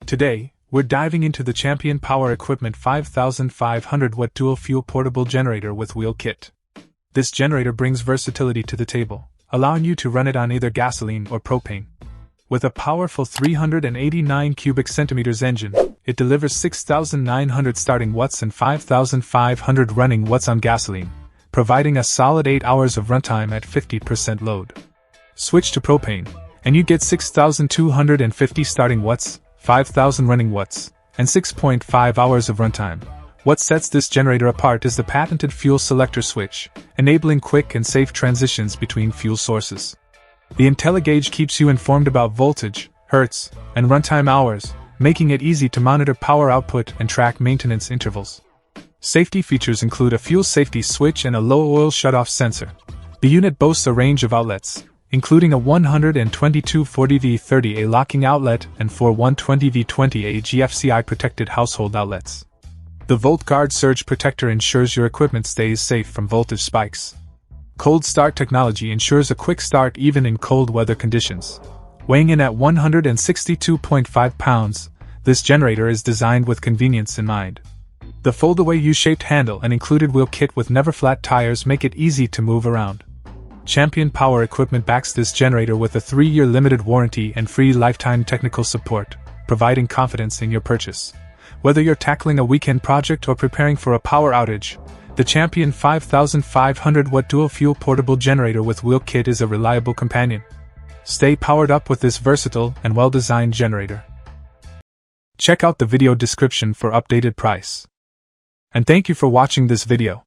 Today, we're diving into the Champion Power Equipment 5500 watt dual fuel portable generator with wheel kit. This generator brings versatility to the table, allowing you to run it on either gasoline or propane. With a powerful 389 cubic centimeters engine, it delivers 6,900 starting watts and 5,500 running watts on gasoline, providing a solid 8 hours of runtime at 50% load. Switch to propane, and you get 6,250 starting watts, 5,000 running watts, and 6.5 hours of runtime. What sets this generator apart is the patented fuel selector switch, enabling quick and safe transitions between fuel sources. The IntelliGauge keeps you informed about voltage, hertz, and runtime hours, making it easy to monitor power output and track maintenance intervals. Safety features include a fuel safety switch and a low-oil shutoff sensor. The unit boasts a range of outlets, including a 122 40V30A locking outlet and 4 120V20A GFCI-protected household outlets. The VoltGuard surge protector ensures your equipment stays safe from voltage spikes. Cold start technology ensures a quick start even in cold weather conditions. Weighing in at 162.5 pounds, this generator is designed with convenience in mind. The fold-away U-shaped handle and included wheel kit with never-flat tires make it easy to move around. Champion Power Equipment backs this generator with a 3-year limited warranty and free lifetime technical support, providing confidence in your purchase. Whether you're tackling a weekend project or preparing for a power outage, the Champion 5500 watt dual fuel portable generator with wheel kit is a reliable companion. Stay powered up with this versatile and well-designed generator. Check out the video description for updated price. And thank you for watching this video.